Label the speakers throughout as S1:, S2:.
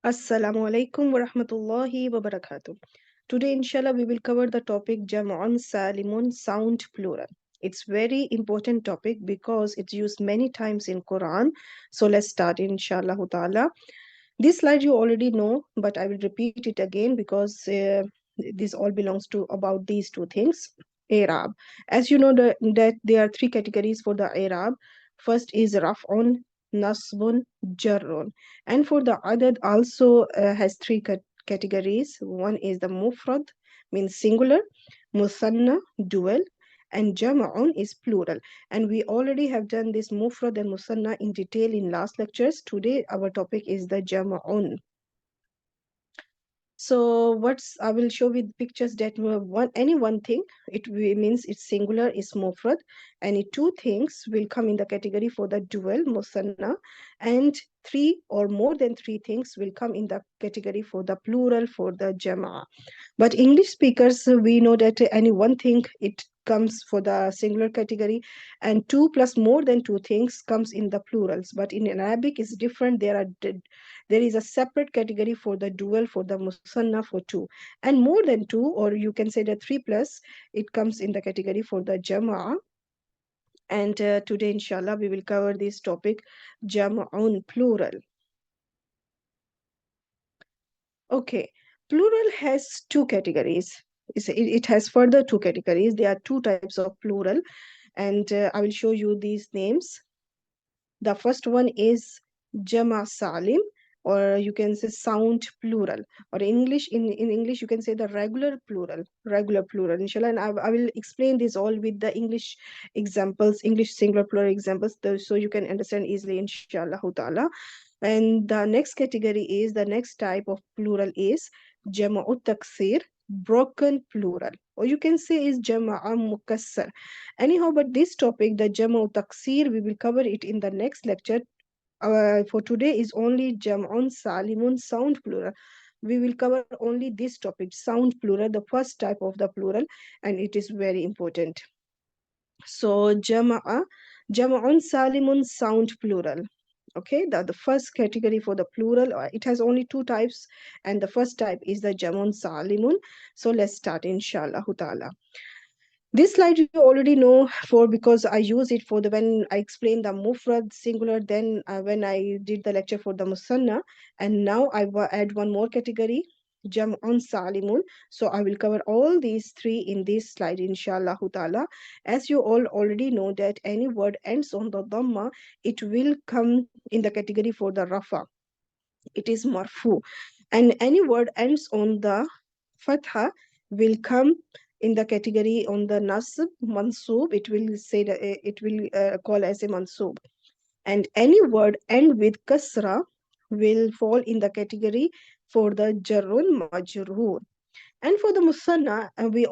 S1: Assalamu alaikum wa rahmatullahi wa barakatuh. Today, inshallah, we will cover the topic Jam'un Salimun sound plural. It's very important topic because it's used many times in Quran. So let's start inshallah ta'ala. This slide you already know, but I will repeat it again because this all belongs to about these two things. Arab. As you know that there are three categories for the Arab. First is Raf'un, Nasbun, Jarrun. And for the Adad also has three categories. One is the Mufrad, means singular, Musanna, dual, and Jama'un is plural. And we already have done this Mufrad and Musanna in detail in last lectures. Today our topic is the Jama'un. So what's I will show with pictures that any one thing means it's singular is mufrad. Any two things will come in the category for the dual musanna, and three or more than three things will come in the category for the plural for the jama. But English speakers, we know that any one thing it comes for the singular category, and two plus more than two things comes in the plurals. But in Arabic, it's different. There is a separate category for the dual, for the musanna, for two, and more than two, or you can say that three plus, it comes in the category for the jama'a. And today, inshallah, we will cover this topic, jama'un plural. Okay, plural has two categories. It has further two categories. There are two types of plural, and I will show you these names. The first one is jama salim, or you can say sound plural, or in English you can say the regular plural, inshallah. And I will explain this all with the English examples, English singular plural examples, so you can understand easily, inshallah ta'ala. And the next category is the next type of plural is jama'ut taksir, broken plural, or you can say is jama'a mukassar. Anyhow, but this topic, the jama'ut taksir, we will cover it in the next lecture. For today is only jam'un salimun sound plural. We will cover only this topic, sound plural, the first type of the plural, and it is very important. So jama'un salimun sound plural. Okay, the first category for the plural, it has only two types, and the first type is the jamun salimun. So let's start inshallah ta'ala. This slide you already know for because I use it for the when I explain the mufrad singular, then when I did the lecture for the musanna, and now I add one more category, jam'un salimun. So I will cover all these three in this slide inshallah ta'ala. As you all already know that any word ends on the dhamma, it will come in the category for the rafa. It is marfu, and any word ends on the fatha will come in the category on the nasb mansub. It will say that it will call as a mansub, and any word end with kasra will fall in the category for the jarrun majrur. And for the musanna, we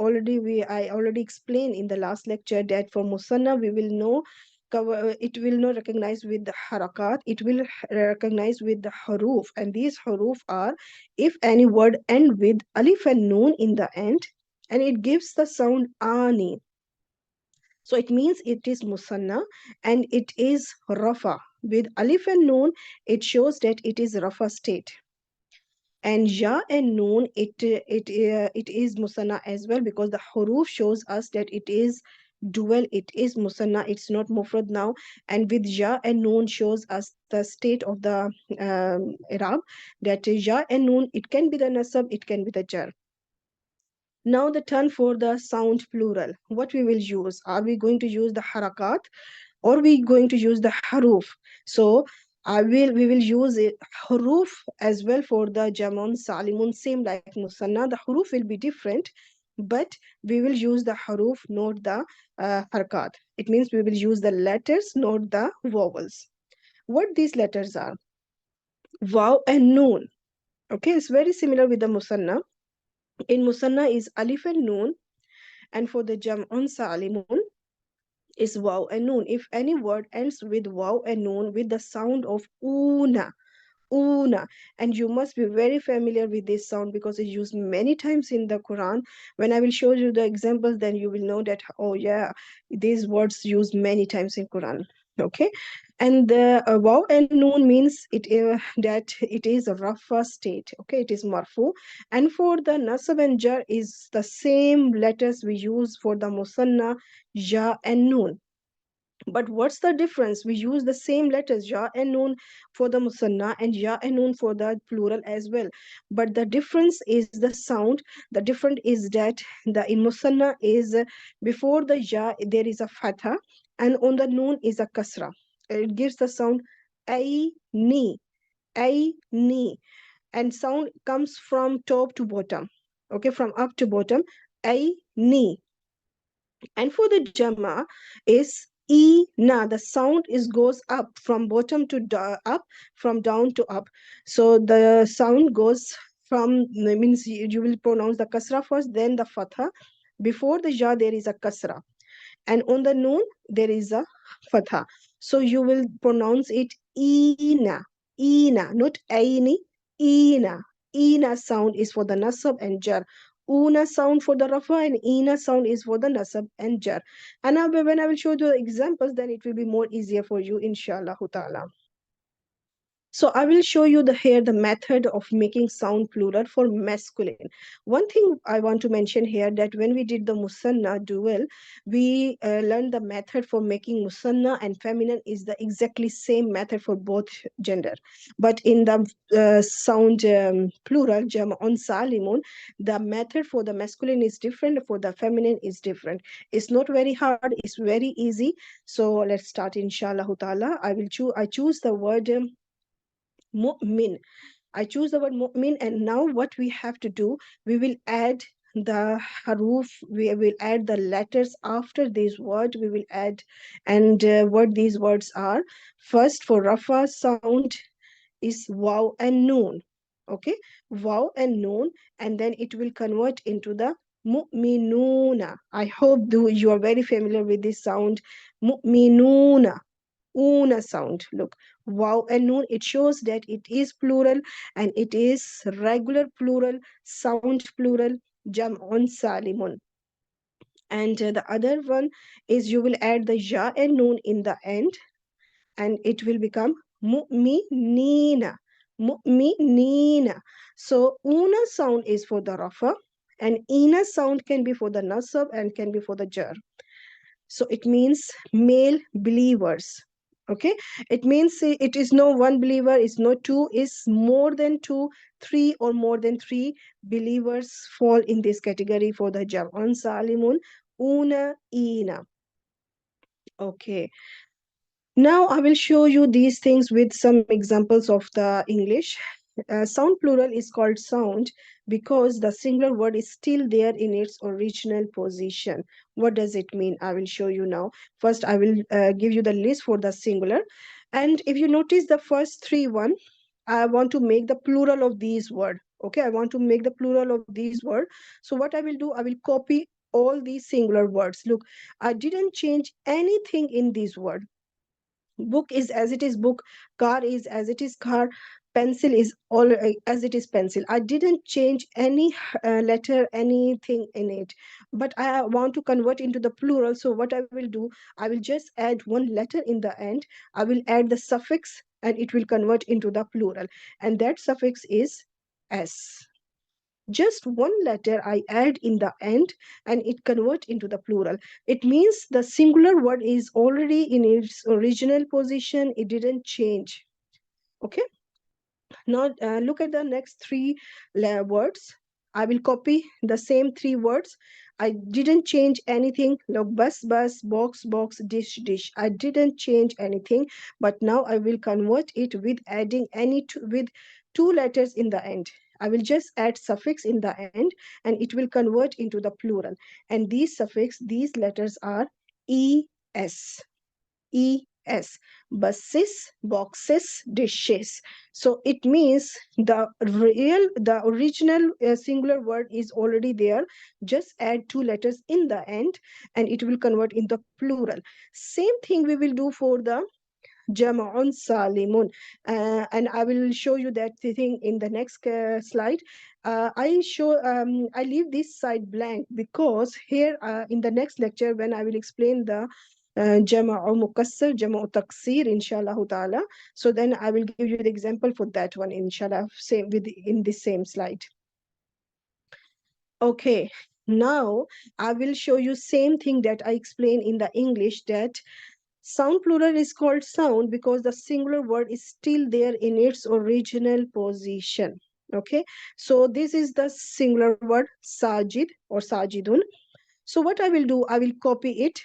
S1: I already explained in the last lecture that for musanna we will know cover it will not recognize with the harakat, it will recognize with the haruf, and these haruf are if any word end with alif and noon in the end, and it gives the sound ani, so it means it is musanna, and it is rafa with alif and noon. It shows that it is rafa state. And ja and noon, it is musanna as well, because the huruf shows us that it is dual, it is musanna, it's not mufrad now. And with ja and noon shows us the state of the i'rab, that ja and noon, it can be the nasab, it can be the jar. Now the turn for the sound plural. What we will use? Are we going to use the harakat, or we going to use the haruf? So we will use it haruf as well for the jamun salimun, same like musanna. The haruf will be different, but we will use the haruf, not the harakat. It means we will use the letters, not the vowels. What these letters are? Waw and noon. Okay, it's very similar with the musanna. In musanna is alif and noon, and for the jam'un salimun is waw and noon. If any word ends with waw and noon with the sound of una, and you must be very familiar with this sound because it's used many times in the Quran. When I will show you the examples, then you will know that, oh yeah, these words used many times in Quran. Okay, And the waw and noon means that it is a rafa state. Okay, it is marfu. And for the nasab and jar is the same letters we use for the musanna, ja and noon. But what's the difference? We use the same letters, ja and noon, for the musanna and ja and noon for the plural as well. But the difference is the sound. The difference is that the in musanna is before the ja there is a fatha, and on the noon is a kasra. It gives the sound ay ni, and sound comes from top to bottom. Okay, from up to bottom, ay ni. And for the jama is e na. The sound is goes up from bottom to up, from down to up. So the sound goes from, means you will pronounce the kasra first, then the fatha. Before the ja there is a kasra, and on the noon there is a fatha. So you will pronounce it ina, ina, not aini, ina. Ina sound is for the nasab and jar. Una sound for the rafa, and ina sound is for the nasab and jar. And now when I will show you the examples, then it will be more easier for you, inshallah ta'ala. So I will show you the method of making sound plural for masculine. One thing I want to mention here, that when we did the musanna dual, we learned the method for making musanna and feminine is the exactly same method for both gender. But in the sound plural jama on salimun, the method for the masculine is different, for the feminine is different. It's not very hard, it's very easy. So let's start, inshallah ta'ala. I choose the word mu'min. I choose the word mu'min, and now what we have to do, we will add the haruf, we will add the letters after this word, we will add, and what these words are. First, for rafa sound is waw and noon. Okay, waw and noon, and then it will convert into the mu'minuna. I hope you are very familiar with this sound, mu'minuna. Una sound. Look, wow and noon, it shows that it is plural, and it is regular plural, sound plural, jam'un salimun. And the other one is you will add the ja and noon in the end, and it will become mu'minina. Mu'minina. So una sound is for the rafa, and ina sound can be for the nasab and can be for the jar. So it means male believers. Okay, it means it is no one believer, it's no two, it's more than two, three or more than three believers fall in this category for the jam'un salimun, una ina. Okay, now I will show you these things with some examples of the English. Sound plural is called sound because the singular word is still there in its original position. What does it mean? I will show you now. First, I will give you the list for the singular. And if you notice the first three one, I want to make the plural of these word. Okay, I want to make the plural of these word. So what I will do, I will copy all these singular words. Look, I didn't change anything in this word. Book is as it is book, car is as it is car, pencil is all as it is pencil. I didn't change any letter, anything in it, but I want to convert into the plural. So what I will do, I will just add one letter in the end. I will add the suffix, and it will convert into the plural, and that suffix is s. Just one letter I add in the end, and it convert into the plural. It means the singular word is already in its original position, it didn't change. Okay, now look at the next three words. I will copy the same three words. I didn't change anything. Look, bus, box, dish. I didn't change anything, but now I will convert it with adding with two letters in the end. I will just add suffix in the end, and it will convert into the plural. And these letters are es. ES, buses, boxes, dishes. So it means the original singular word is already there. Just add two letters in the end, and it will convert into plural. Same thing we will do for the jama'un salimun. And I will show you that thing in the next slide. I leave this side blank because here in the next lecture when I will explain the Jama mukassar, jama taksir, inshallah ta'ala. So then I will give you the example for that one, inshallah, same with in the same slide. Okay, now I will show you same thing that I explained in the English, that sound plural is called sound because the singular word is still there in its original position. Okay, so this is the singular word sajid or sajidun. So what I will do, I will copy it.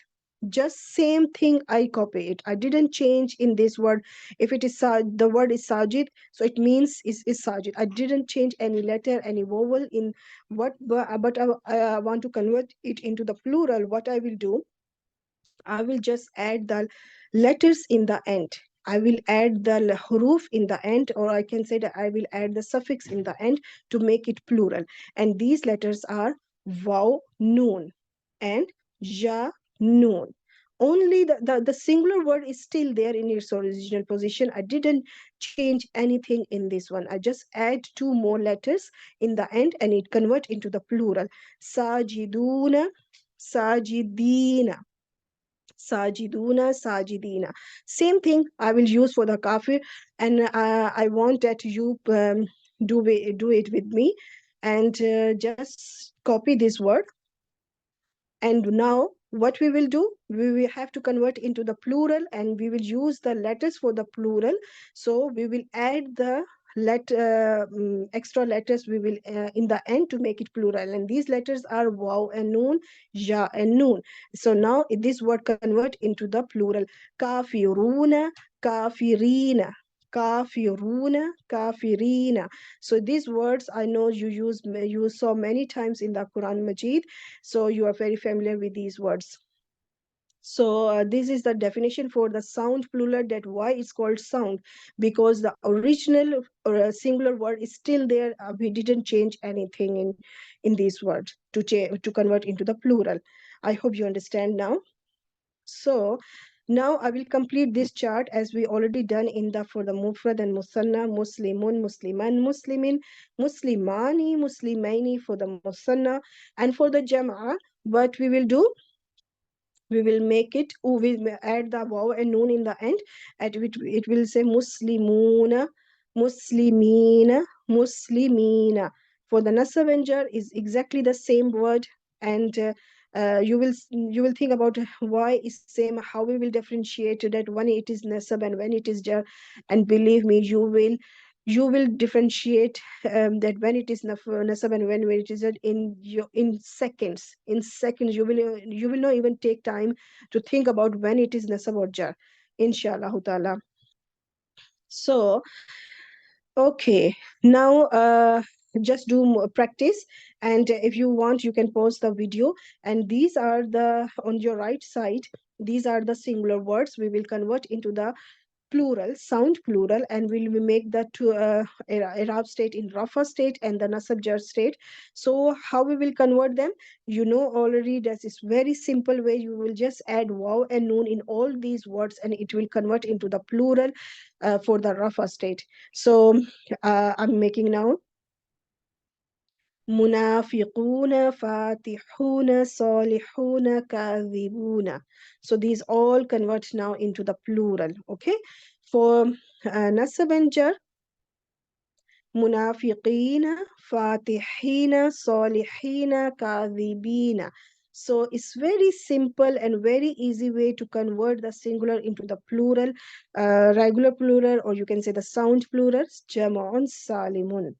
S1: Just same thing, I copy it. I didn't change in this word. If it is the word is Sajid, so it means is Sajid. I didn't change any letter, any vowel in what, but I want to convert it into the plural. What I will do, I will just add the letters in the end. I will add the huruf in the end, or I can say that I will add the suffix in the end to make it plural. And these letters are waw, noon, and ja, noon. Only the singular word is still there in its original position. I didn't change anything in this one. I just add two more letters in the end and it convert into the plural. Sajiduna, sajidina, sajiduna, sajidina. Same thing I will use for the kafir, and I want that you do it with me, and just copy this word. And now what we will do, we will have to convert into the plural and we will use the letters for the plural. So we will add the extra letters we will in the end to make it plural. And these letters are waw and noon, ja and noon. So now this word convert into the plural. Kafiruna, kafirina, kafiruna, kafirina. So these words I know you saw many times in the Quran Majid, so you are very familiar with these words. So this is the definition for the sound plural, that why it's called sound, because the original or singular word is still there. We didn't change anything in these words to convert into the plural. I hope you understand now. So now I will complete this chart as we already done in the for the mufrad and musanna, muslimun, musliman, muslimin, muslimani, muslimaini for the musanna, and for the jam'a, what we will do, we will make it, we will add the waw and noon in the end, at which it will say muslimuna, muslimina, muslimina. For the nasab and jar is exactly the same word, and you will think about why is same, how we will differentiate that when it is nasab and when it is jar. And believe me, you will differentiate that when it is nasab and when it is in seconds. In seconds, you will not even take time to think about when it is nasab or jar, inshallah ta'ala. So okay, now just do practice, and if you want, you can pause the video. And these are the, on your right side, these are the singular words we will convert into the plural, sound plural, and will make that to Arab state in Rafa state and the Nasab Jar state. So how we will convert them? You know already that is very simple way. You will just add waw and noon in all these words and it will convert into the plural for the Rafa state. So I'm making now. Munafiquna, fatihuna, salihuna, kadhibuna. So these all convert now into the plural. Okay. For nasab and jar, munafiqina, fatihina, salihina, kadhibina. So it's very simple and very easy way to convert the singular into the plural, regular plural, or you can say the sound plural, jama'un salimun.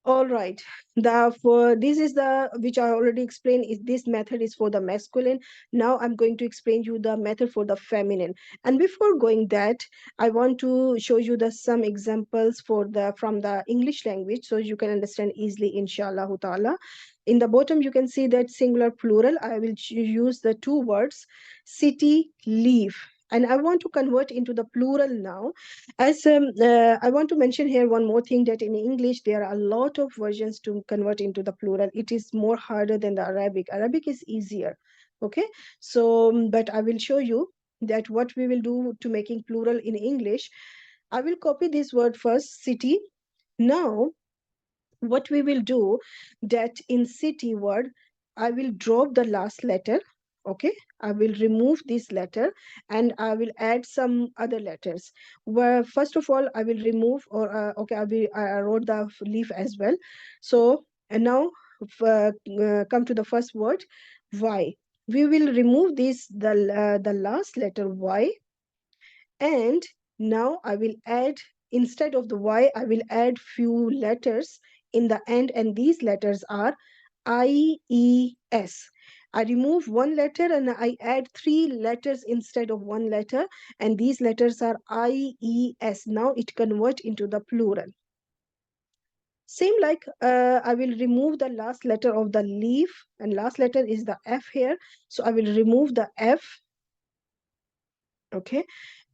S1: All right. The for this is the which I already explained, is this method is for the masculine. Now I'm going to explain you the method for the feminine. And before going that, I want to show you the some examples for the from the English language so you can understand easily, inshallah ta'ala. In the bottom you can see that singular plural. I will use the two words city, leave. And I want to convert into the plural now. As I want to mention here one more thing, that in English there are a lot of versions to convert into the plural. It is more harder than the Arabic. Arabic is easier. Okay, so but I will show you that what we will do to making plural in English. I will copy this word first, city. Now what we will do, that in city word, I will drop the last letter. Okay, I will remove this letter and I will add some other letters. Where first of all, I will remove, or okay, I wrote the leaf as well. So, and now come to the first word, Y. We will remove this the last letter Y, and now I will add, instead of the Y, I will add few letters in the end, and these letters are I, E, S. I remove one letter and I add three letters instead of one letter, and these letters are I, E, S. Now it converts into the plural. Same like I will remove the last letter of the leaf, and last letter is the F here. So I will remove the F, okay,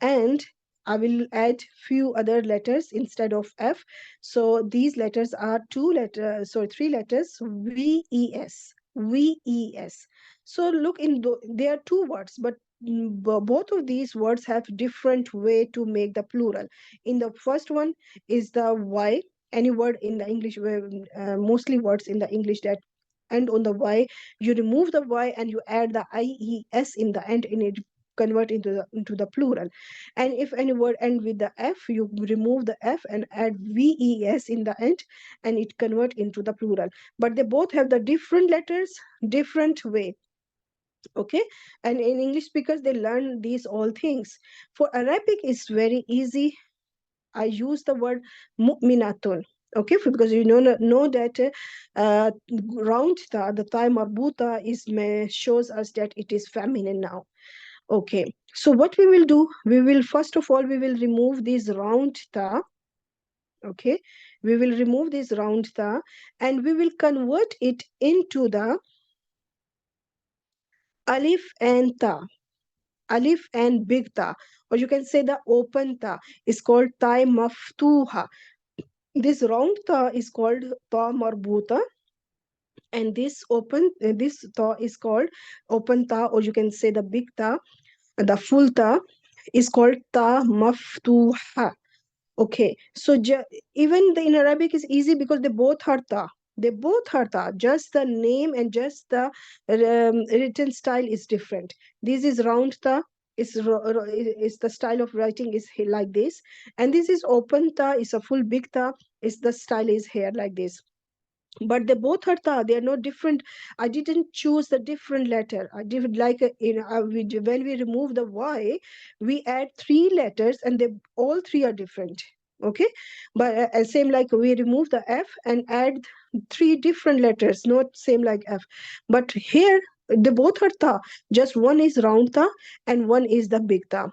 S1: and I will add few other letters instead of F. So these letters are three letters, VES, VES. So look, there are two words, but both of these words have different way to make the plural. In the first one is the Y. Any word in the English, mostly words in the English that end on the Y, you remove the Y and you add the IES in the end, and it convert into the plural. And if any word end with the F, you remove the F and add VES in the end, and it convert into the plural. But they both have the different letters, different way. Okay, and in English speakers, they learn these all things. For Arabic, it's very easy. I use the word mu'minatun. Okay, because you know that round the thigh marbuta shows us that it is feminine now. Okay, so what we will do, we will first of all, we will remove this round ta. Okay, we will remove this round ta and we will convert it into the alif and ta. Alif and big ta, or you can say the open ta, is called ta maftuha. This round ta is called ta marbuta, and this ta is called open ta, or you can say the big ta, the full ta is called ta maftuha. Okay, so even in Arabic is easy because they both are ta. They both are ta. Just the name and just the written style is different. This is round ta. Is the style of writing is like this, and this is open ta. Is a full big ta. Is the style is here like this, but they both are ta. They are not different. I didn't choose the different letter. I did like when we remove the Y, we add three letters and they all three are different. Okay, but same like we remove the F and add three different letters, not same like F, but here they both are ta. Just one is round ta and one is the big ta.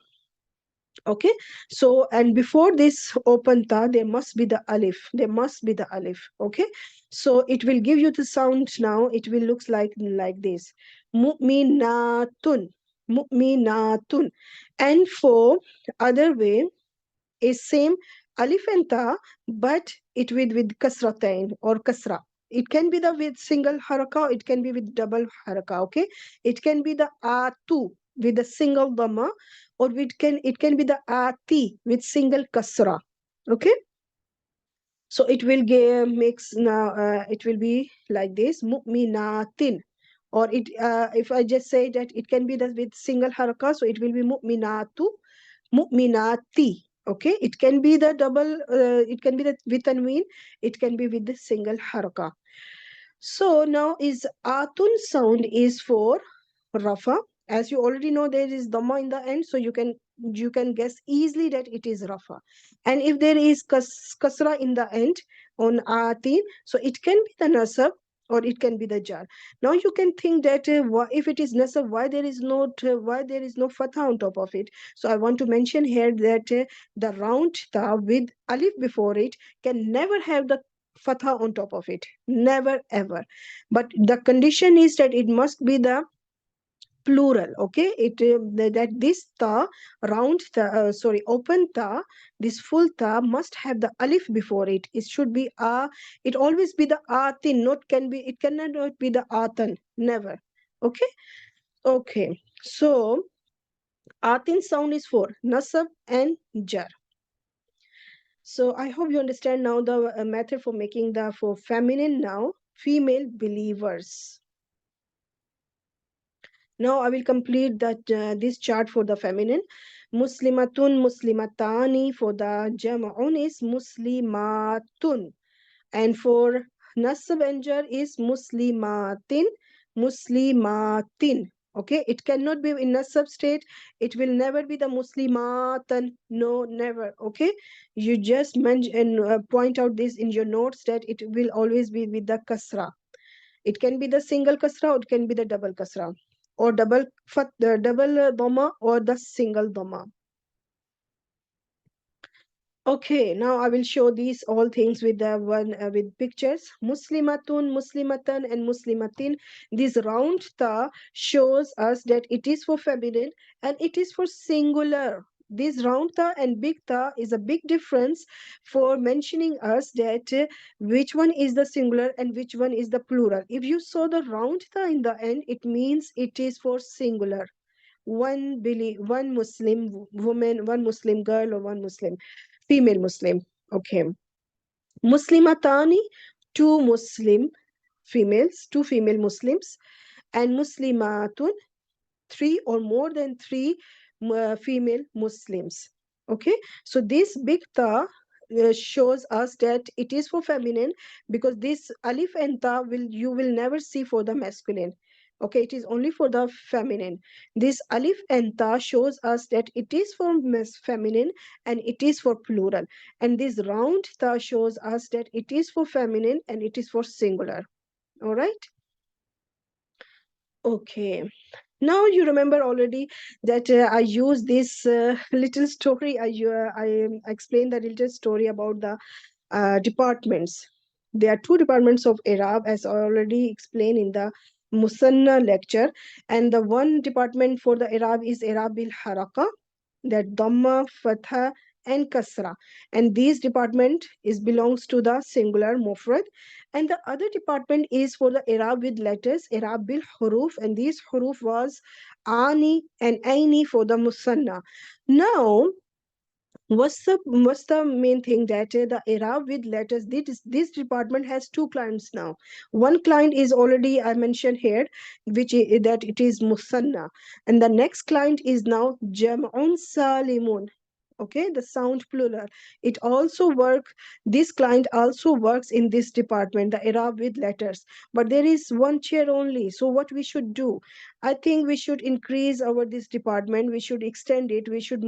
S1: Okay, so and before this open ta there must be the alif, there must be the alif. Okay, so it will give you the sound. Now it will looks like this, mu'minatun, mu'minatun. And for other way is same, alif and ta, but it with kasratain or kasra. It can be the with single haraka, it can be with double haraka. Okay, it can be the atu with a single dhamma, or it can be the ati with single kasra. Okay, so it will makes now it will be like this, mu'minatin. Or it if I just say that it can be the with single haraka, so it will be mu'minatu, mu'minati. Okay, it can be the double, it can be the with tanween, it can be with the single haraka. So now is atun sound is for rafa. As you already know, there is dhamma in the end, so you can guess easily that it is rafa. And if there is kasra in the end on atin, so it can be the nasab or it can be the jar. Now you can think that if it is nasab, why there is no fatha on top of it. So I want to mention here that the round ta with alif before it can never have the fatha on top of it, never ever. But the condition is that it must be the plural. Okay, that this ta, round ta, open ta, this full ta must have the alif before it. It should be a, it always be the atin, not can be, it cannot be the atan, never. Okay, okay, so atin sound is for nasab and jar. So I hope you understand now the method for making the for feminine now, female believers. Now I will complete that this chart for the feminine. Muslimatun, muslimatani. For the jama'un is muslimatun. And for nasab and jar is muslimatin, muslimatin. Okay, it cannot be in nasab state. It will never be the muslimatan. No, never. Okay, you just mention and point out this in your notes that it will always be with the kasra. It can be the single kasra, or it can be the double kasra, or double dhamma, or the single dhamma. Okay, now I will show these all things with the one with pictures. Muslimatun, muslimatan, and muslimatin. This round ta shows us that it is for feminine and it is for singular. This round ta and big ta is a big difference for mentioning us that which one is the singular and which one is the plural. If you saw the round ta in the end, it means it is for singular. One Muslim woman, one Muslim girl, or one Muslim female Muslim. Okay. Muslimatani, two Muslim females, two female Muslims, and Muslimatun, three or more than three female Muslims. Okay, so this big ta shows us that it is for feminine, because this alif and ta will you will never see for the masculine. Okay, it is only for the feminine. This alif and ta shows us that it is for feminine and it is for plural. And this round ta shows us that it is for feminine and it is for singular. All right. Okay. Now you remember already that I use this little story. I explained the little story about the departments. There are two departments of Arab, as I already explained in the Musanna lecture. And the one department for the Arab is Arab bil Haraka, that Dhamma, Fatha, and Kasra. And these department is belongs to the singular Mufrad. And the other department is for the Arab with letters, Arab bil Huruf, and these Huruf was Ani and Aini for the Musanna. Now, what's the main thing that the Arab with letters, this department has two clients now. One client is already I mentioned here, that it is Musanna, and the next client is now Jam'un Salimun. Okay, the sound plural. It also work This client also works in this department, the Arab with letters, but there is one chair only. So what we should do, I think we should increase our this department, we should extend it, we should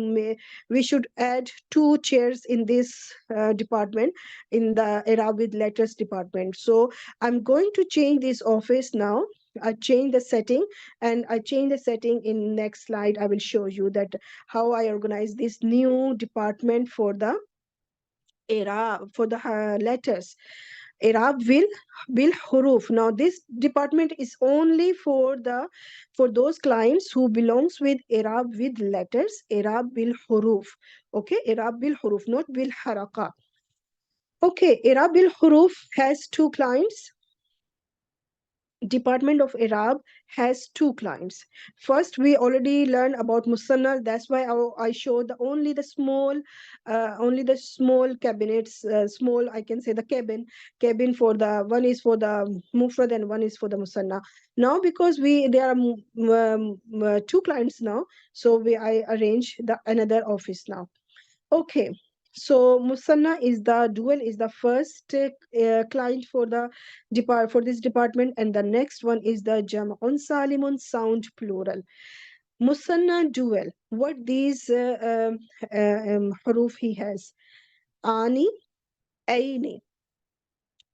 S1: add two chairs in this department, in the Arab with letters department. So I'm going to change this office now. I change the setting, and I change the setting in next slide. I will show you that how I organize this new department for the letters. Arab will huruf. Now this department is only for those clients who belongs with Arab with letters. Arab will huruf. Okay, Arab will huruf, not will haraka. Okay, Arab will huruf has two clients. Department of Arab has two clients. First, we already learned about Musanna. That's why I showed only the small cabinets, small, I can say the cabin for the one is for the Mufrad and one is for the Musanna. Now, because there are two clients now, so I arrange the another office now. Okay, so Musanna is the dual is the first client for for this department, and the next one is the Jam'un Salimun sound plural. Musanna dual. What these huruf he has? Ani, Aini.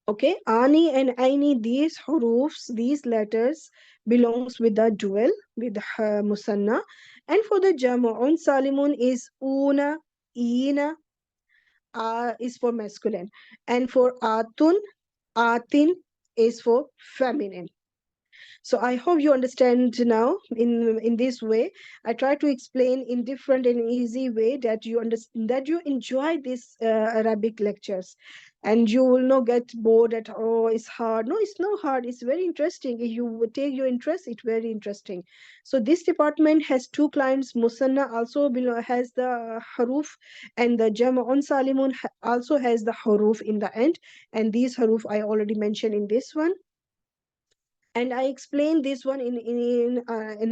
S1: Okay, Ani and Aini. These hurufs, these letters belongs with the dual with the Musanna, and for the Jam'un Salimun is Una, Ina, is for masculine, and for atun, atin is for feminine. So I hope you understand now. In this way, I try to explain in different and easy way that you understand, that you enjoy these Arabic lectures, and you will not get bored at, oh, it's hard. No, it's not hard. It's very interesting. If you would take your interest, it's very interesting. So this department has two clients. Musanna also has the haruf, and the Jama'un Salimun also has the haruf in the end. And these haruf I already mentioned in this one. And I explained this one in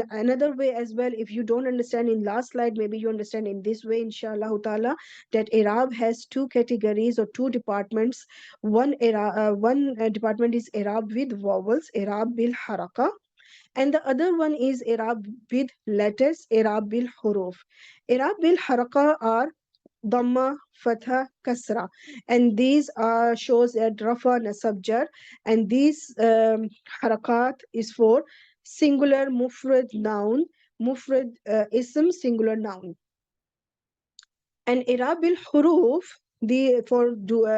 S1: another way as well. If you don't understand in last slide, maybe you understand in this way, inshallah ta'ala, that Arab has two categories or two departments. One department is Arab with vowels, Arab bil haraka, and the other one is Arab with letters, Arab bil huruf. Arab bil haraka are Dhamma, Fatha, Kasra. And these are shows at Rafa, Nasab, Jar. And these harakat is for singular mufrad noun, mufrad ism, singular noun. And Irabil Huruf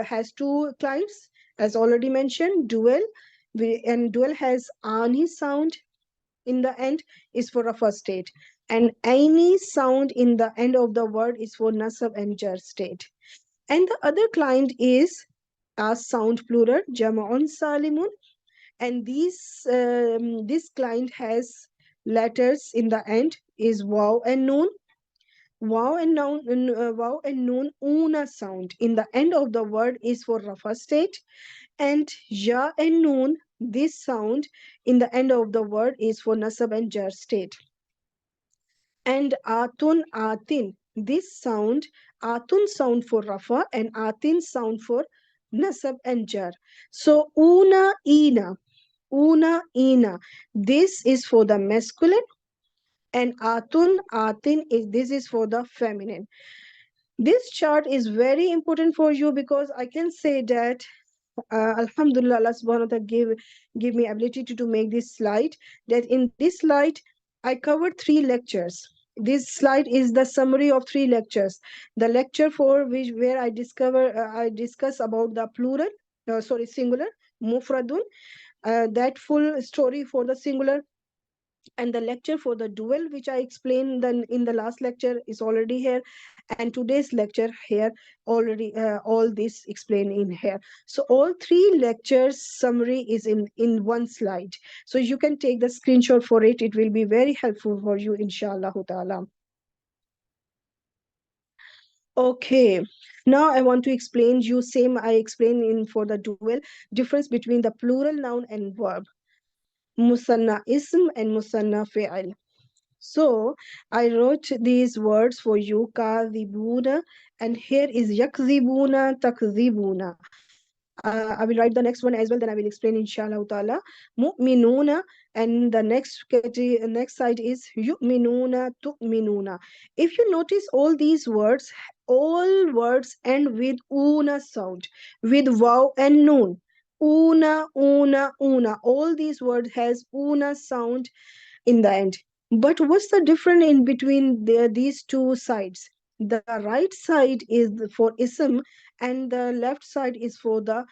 S1: has two clients, as already mentioned, dual. And dual has Ani sound in the end is for Rafa state. And any sound in the end of the word is for Nasab and Jar state. And the other client is a sound plural, jama'un salimun. And this client has letters in the end is waw and noon. Waw and noon una sound in the end of the word is for rafa state, and ja and noon this sound in the end of the word is for nasab and jar state. And atun atin this sound, atun sound for rafa and atin sound for nasab and jar. So una ina this is for the masculine, and atun atin is this is for the feminine. This chart is very important for you because I can say that Alhamdulillah, Allah subhanahu wa ta'ala give me ability to make this slide. That in this slide, I covered three lectures. This slide is the summary of three lectures. The lecture for which where I discuss about the plural, singular, mufradun, that full story for the singular, and the lecture for the dual which I explained then in the last lecture is already here, and today's lecture here already all this explained in here. So all three lectures summary is in one slide, so you can take the screenshot for it. It will be very helpful for you, inshallah ta'ala. Okay, now I want to explain you same I explained in for the dual difference between the plural noun and verb, musanna ism and musanna fi'il. So I wrote these words for you, kadhibuna, and here is yakzibuna, takzibuna. I will write the next one as well, then I will explain inshallah ta'ala. Mu'minuna, and the next side is yu'minuna, tu'minuna. If you notice all words end with una sound, with waw and noon. Una. All these words has una sound in the end. But what's the difference in between these two sides? The right side is for ism, and the left side is for the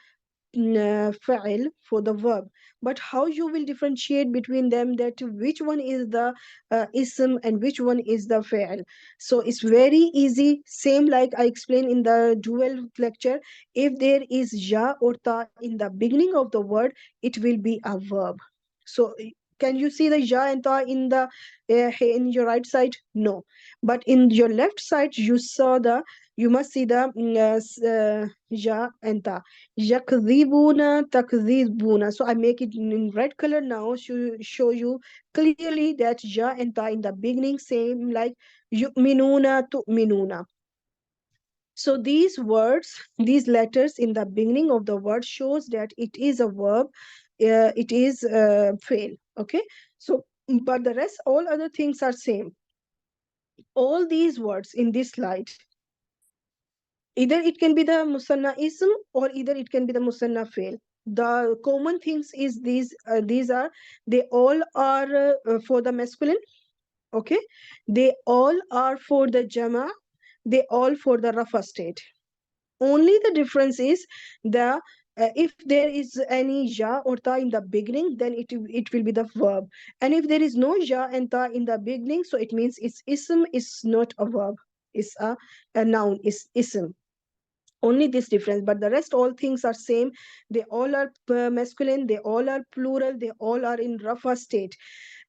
S1: fa'il, for the verb. But how you will differentiate between them, that which one is the ism and which one is the fa'il? So it's very easy, same like I explained in the dual lecture. If there is ja or ta in the beginning of the word, it will be a verb. So can you see the ja and ta in your right side? No, but in your left side you must see the ja and ta. Yakdhibuna, takdhibuna. So I make it in red color now to show you clearly that ja and ta in the beginning same like yu'minuna, tu'minuna. So these words, these letters in the beginning of the word shows that it is a verb, it is fail. Okay. So, but the rest, all other things are same. All these words in this slide, either it can be the musanna ism or either it can be the musanna fail. The common things is these are, they all are for the masculine. Okay, they all are for the jama, they all for the rafa state. Only the difference is the if there is any ja or ta in the beginning, then it will be the verb. And if there is no ja and ta in the beginning, so it means it's ism is not a verb, it's a noun, is ism. Only this difference, but the rest all things are same. They all are masculine, they all are plural, they all are in rafa state.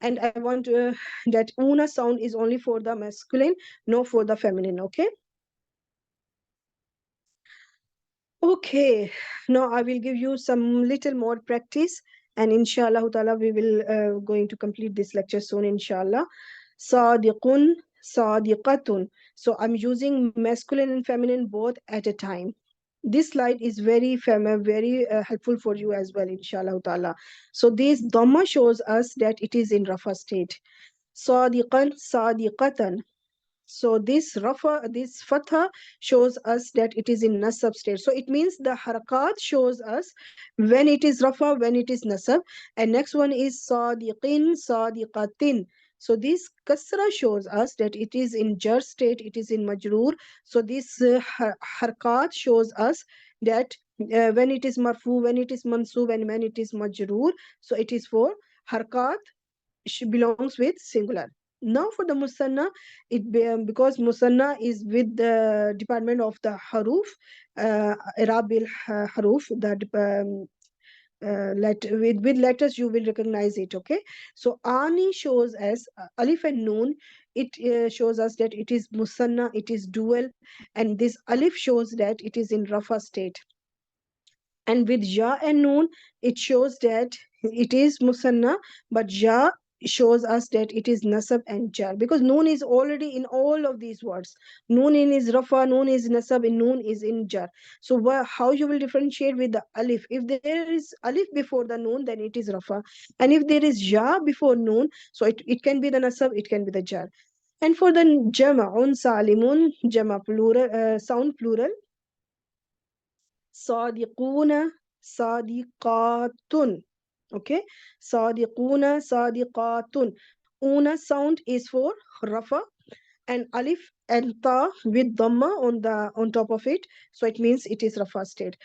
S1: And I want that una sound is only for the masculine, no for the feminine. Okay. Okay, now I will give you some little more practice And inshallah ta'ala, we will going to complete this lecture soon, inshallah. Sadiqun, sadiqatun. So I'm using masculine and feminine both at a time. This slide is very helpful for you as well, inshallah ta'ala. So this dhamma shows us that it is in rafa state. Sadiqan, sadiqatan. So this fatha shows us that it is in nasab state. So it means the harakat shows us when it is rafa, when it is nasab. And next one is sadiqin, sadiqatin. So this kasra shows us that it is in jar state, it is in majroor. So this harakat shows us that when it is marfu, when it is mansub, and when it is majroor. So it is for harakat belongs with singular. Now for the musanna, because musanna is with the department of the haruf, Arabil haruf, that with letters you will recognize it. Okay, so ani shows as alif and noon. It shows us that it is musanna, it is dual, and this alif shows that it is in rafa state. And with ja and noon, it shows that it is musanna, but ja shows us that it is nasab and jar, because noon is already in all of these words. Noon in is rafa, noon is nasab, and noon is in jar. So how you will differentiate with the alif? If there is alif before the noon, then it is rafa, and if there is ja before noon, so it can be the nasab, it can be the jar. And for the jama on salimun, jama plural, sound plural, صادقون صادقات. Okay, صادقون صادقات. Una sound is for rafa, and alif and ta with dhamma on top of it, so it means it is rafa state.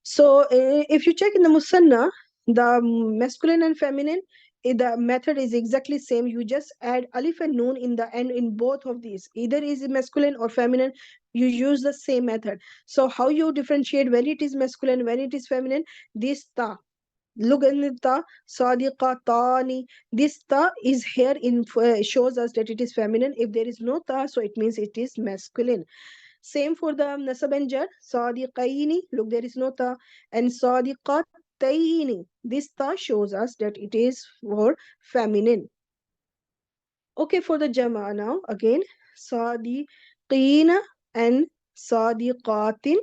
S1: So if you check in the musanna, the masculine and feminine, the method is exactly same. You just add alif and noon in the end in both of these, either is masculine or feminine, you use the same method. So how you differentiate when it is masculine, when it is feminine? This ta, look in the ta, sadiqatani. This ta is here in shows us that it is feminine. If there is no ta, so it means it is masculine. Same for the nasab and jar. Sadiqaini. Look, there is no ta. And sadiqataini. This ta shows us that it is for feminine. Okay, for the jama now. Again, sadiqina and sadiqatin.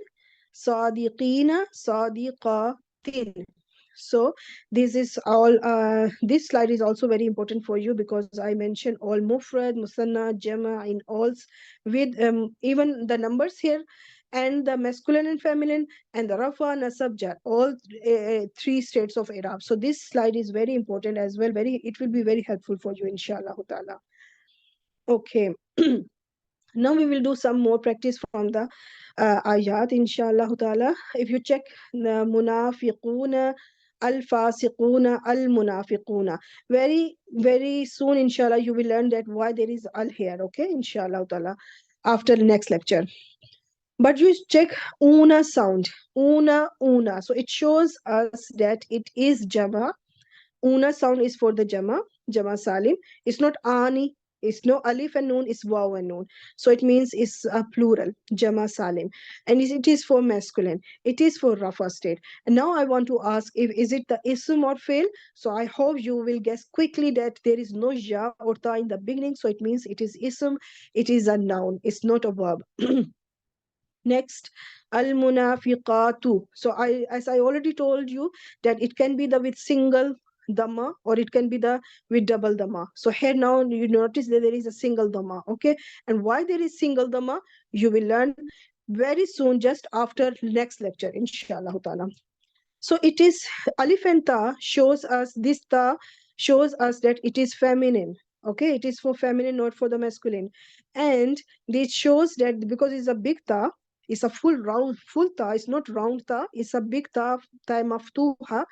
S1: Sadiqina, sadiqatin. So this is all. This slide is also very important for you, because I mentioned all mufrad, musanna, jama in alls, with even the numbers here, and the masculine and feminine, and the rafa, nasab, jar, all three states of Arab. So this slide is very important as well. It will be very helpful for you, inshallah ta'ala. Okay. Now we will do some more practice from the ayat, inshallah ta'ala. If you check the munafiquna, al-fasiquna, al-munafiquna, very soon, inshallah, you will learn that why there is al here, okay, inshallah ta'ala, after the next lecture. But you check una sound, una. So it shows us that it is jama. Una sound is for the jama salim. It's not ani, it's no alif and noon, it's waw and noon. So it means it's a plural, jama salim. And it is for masculine. It is for rafa state. And now I want to ask, if is it the ism or fail? So I hope you will guess quickly that there is no ja or ta in the beginning. So it means it is ism, it is a noun, it's not a verb. Next, al-munafiqatu. So as I already told you, that it can be the with single dhamma, or it can be the with double dhamma. So here now you notice that there is a single dhamma. Okay, and why there is single dhamma, you will learn very soon, just after next lecture, inshallah ta'ala. So it is alif and ta shows us, this ta shows us that it is feminine. Okay, it is for feminine, not for the masculine. And this shows that because it's a big ta, it's a full ta, it's not round ta, it's a big ta, ta maftuha,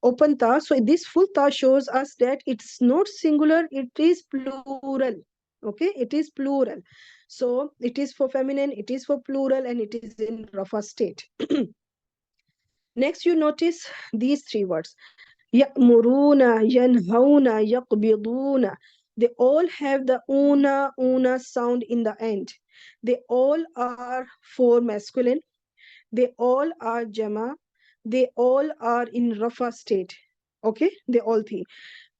S1: open ta. So this full ta shows us that it's not singular, it is plural. Okay, it is plural. So it is for feminine, it is for plural, and it is in rafa state. Next, you notice these three words. يأمرون, ينهون, يقبضون. They all have the una sound in the end. They all are for masculine. They all are jama. They all are in rafa state. Okay, they all three.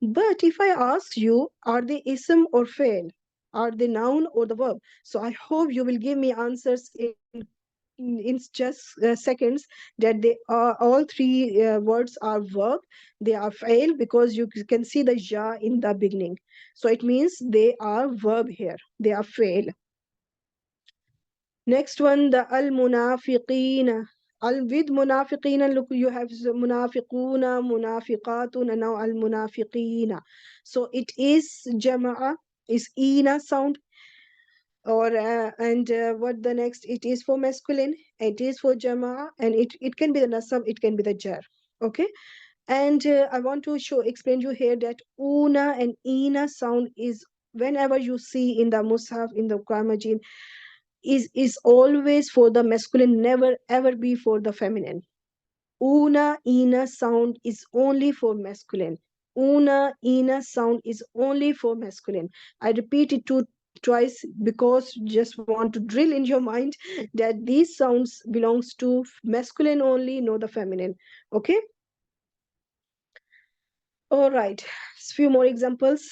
S1: But if I ask you, are they ism or fail? Are they noun or the verb? So I hope you will give me answers in just seconds that they are all three words are verb. They are fail because you can see the ja in the beginning. So it means they are verb here. They are fail. Next one, the al munafiqina. Al with munafiqina, look, you have munafiquna, munafiqatun, and now al munafiqina. So it is jama'a, is ina sound, or and what the next? It is for masculine, it is for jama'a, and it can be the nasab, it can be the jar. Okay, and I want to explain you here that una and ina sound is whenever you see in the mushaf in the Quran is always for the masculine, never ever be for the feminine. Una, ina sound is only for masculine. Una, ina sound is only for masculine. I repeat it twice because just want to drill in your mind that these sounds belongs to masculine only, no the feminine. Okay. All right. Few more examples.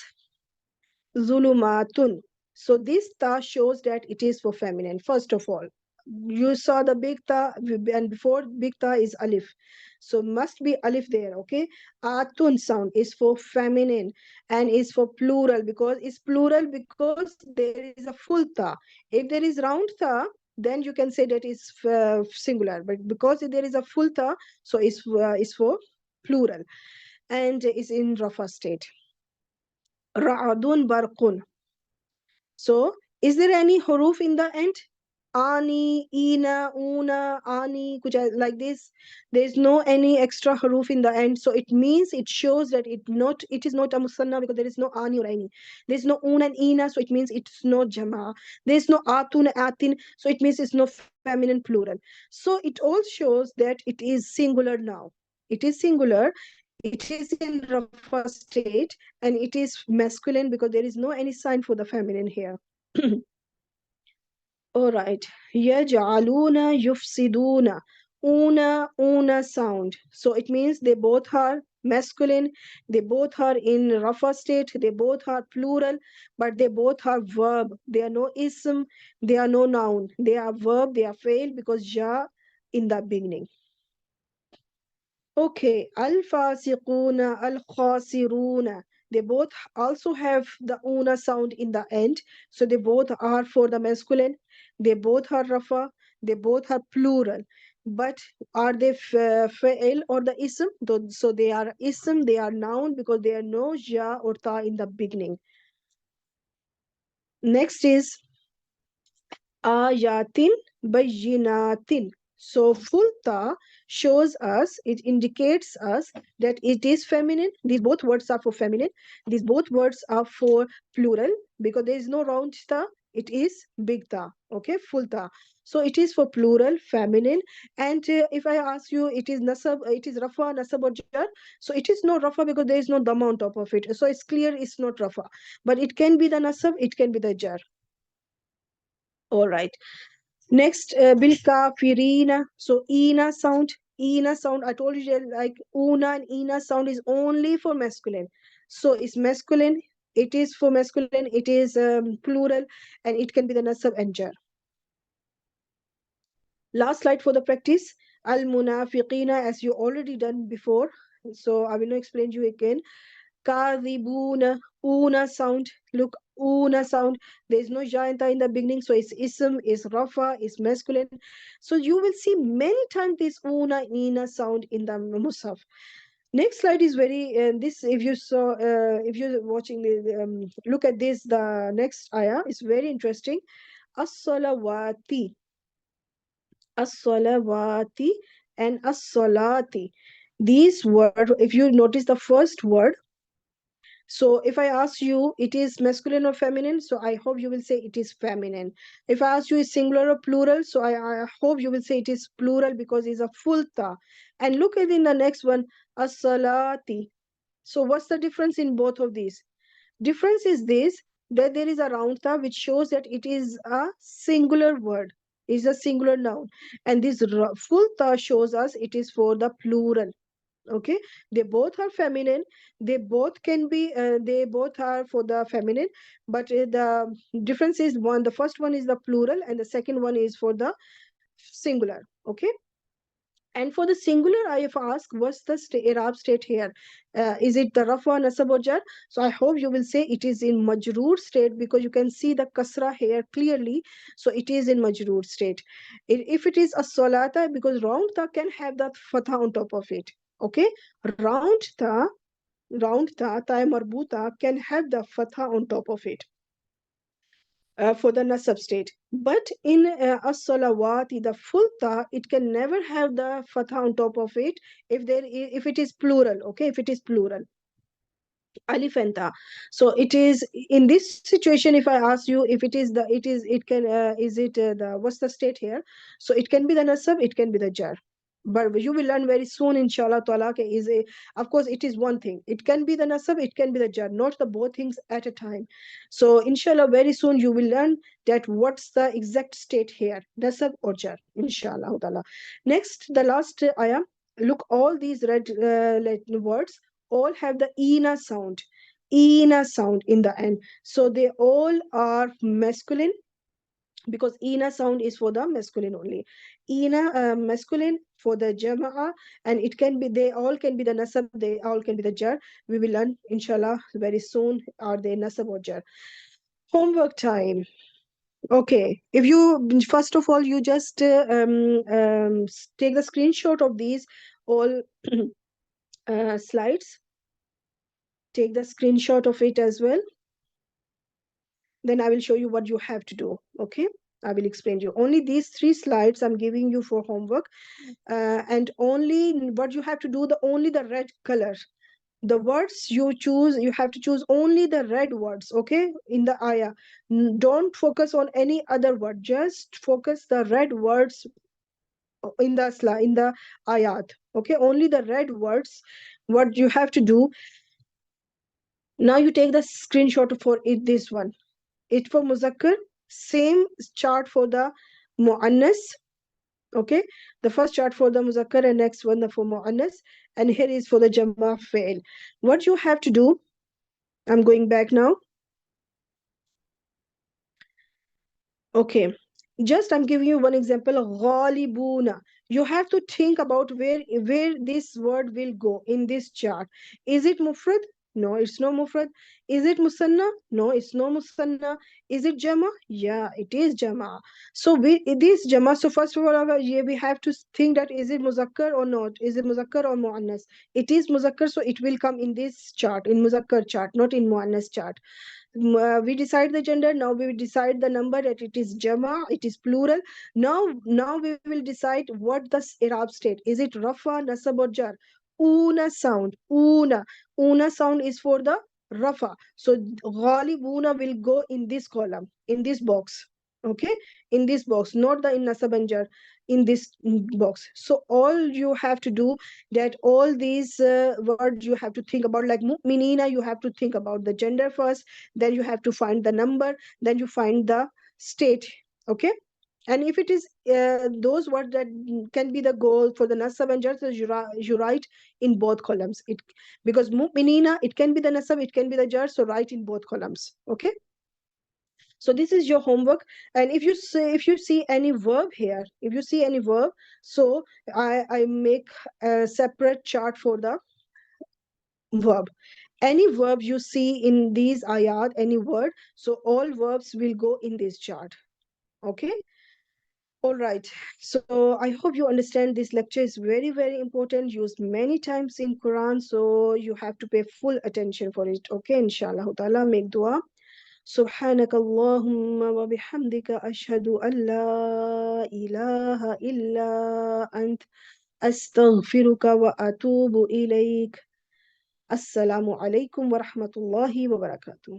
S1: Zulumatun. So this ta shows that it is for feminine. First of all, you saw the big ta, and before big ta is alif. So must be alif there, okay? Atun sound is for feminine and is for plural because it's plural because there is a full ta. If there is round ta, then you can say that is singular. But because there is a full ta, so it's for plural and is in rafa state. Ra'adun barqun. So, is there any huruf in the end? Ani, ina, una, ani, kuch like this. There is no any extra huruf in the end. So it means it shows that it is not a musanna because there is no ani or any. There is no una and ina, so it means it's not jama. There is no atun, atin, so it means it's no feminine plural. So it all shows that it is singular now. It is singular. It is in rafa state and it is masculine because there is no any sign for the feminine here. All right. Yaj'aluna yufsiduna. Una sound. So it means they both are masculine, they both are in rafa state, they both are plural, but they both are verb. They are no ism, they are no noun. They are verb, they are fail because ja in the beginning. Okay, al-fasiquna, al-khasiruna. They both also have the una sound in the end. So they both are for the masculine. They both are rafa. They both are plural. But are they fa'il or the ism? So they are ism, they are noun because there are no ja or ta in the beginning. Next is ayatin bayyinatin. So full ta shows us, it indicates us that it is feminine. These both words are for feminine. These both words are for plural because there is no round ta. It is big ta. Okay, full ta. So it is for plural, feminine. And if I ask you, it is nasab, it is rafa, nasab or jar. So it is not rafa because there is no dhamma on top of it. So it's clear it's not rafa. But it can be the nasab, it can be the jar. All right. Next, bil kafirina. So ina sound. I told you that like una and ina sound is only for masculine. So it's masculine. It is for masculine. It is plural, and it can be the nasab and jar. Last slide for the practice. Al munafiqina, as you already done before. So I will not explain you again. Kadhibuna, una sound. Look, una sound. There is no jayanta in the beginning, so it's ism, is rafa, is masculine. So you will see many times this una, ina sound in the musaf. Next slide is very this. If you saw, if you're watching the look at this. The next ayah is very interesting. As-salawati, as-salawati, and as-salati. These word, if you notice the first word. So if I ask you it is masculine or feminine, so I hope you will say it is feminine. If I ask you is singular or plural, so I hope you will say it is plural because it's a full ta. And look at in the next one, as-salati. So what's the difference in both of these? Difference is this, that there is a round ta which shows that it is a singular word, is a singular noun. And this full ta shows us it is for the plural. Okay, they both are feminine, they both can be they both are for the feminine, but the difference is one, the first one is the plural and the second one is for the singular. Okay, and for the singular, I have asked what's the Arab state here. Is it the Rafa, Nasab, or Jar? So I hope you will say it is in Majroor state because you can see the Kasra here clearly. So it is in Majroor state. If it is a Salata, because round ta can have that Fatha on top of it. Okay, round ta, ta marbuta can have the Fatha on top of it for the nasab state. But in as-salawati, the full ta, it can never have the fatha on top of it if it is plural. Okay, if it is plural. Alif and ta. So it is in this situation. If I ask you if it is the, it can is it the what's the state here? So it can be the nasab, it can be the jar. But you will learn very soon, inshallah ta'ala, is a, of course, it is one thing. It can be the nasab, it can be the jar, not the both things at a time. So, inshallah, very soon you will learn that what's the exact state here, nasab or jar, inshallah ta'ala. Next, the last ayah. Look, all these red words all have the ina sound in the end, so they all are masculine because ina sound is for the masculine only. Ina masculine for the jama'a, and it can be, they all can be the nasab, they all can be the jar. We will learn inshallah very soon are they nasab or jar. Homework time. Okay, if you first of all you just take the screenshot of these all slides, take the screenshot of it as well, then I will show you what you have to do. Okay, I will explain to you. Only these 3 slides I'm giving you for homework, and only what you have to do, the only the red color. The words you choose, you have to choose only the red words. Okay, in the ayah, don't focus on any other word. Just focus the red words in the in the ayat. Okay, only the red words. What you have to do now? You take the screenshot for it. This one. It for muzakkar, same chart for the muannas. Okay, the first chart for the muzakkar and next one for muannas, and here is for the jama fail. What you have to do, I'm going back now. Okay, just I'm giving you one example of ghalibuna. You have to think about where this word will go in this chart. Is it mufrad? No, it's no mufrad. Is it musanna? No, it's no musanna. Is it jama? Yeah, it is jama. So it is jama. So first of all, we have to think that is it muzakkar or not? Is it muzakkar or muannas? It is muzakkar, so it will come in this chart, in muzakkar chart, not in muannas chart. We decide the gender, now we will decide the number, that it is jama, it is plural. Now we will decide what the Arab state is. It rafa, nasab or jar? Una sound is for the rafa, so ghalibuna will go in this column, in this box. Okay, in this box, not the in nasab and jar, in this box. So all you have to do, that all these words you have to think about, like mu'minina, you have to think about the gender first, then you have to find the number, then you find the state. Okay, and if it is those words that can be the goal for the nasab and jar, so you write in both columns. It, because mu'minina, it can be the nasab, it can be the jar, so write in both columns. Okay, so this is your homework. And if you say, if you see any verb here, if you see any verb, so I make a separate chart for the verb. Any verb you see in these ayat, any word, so all verbs will go in this chart. Okay, all right. So I hope you understand this lecture is very, very important, used many times in Quran, so you have to pay full attention for it. Okay, inshallah ta'ala, make dua. سبحانك اللهم وبحمدك أشهد أن لا إله إلا أنت أستغفرك وأتوب إليك. السلام عليكم ورحمة الله وبركاته.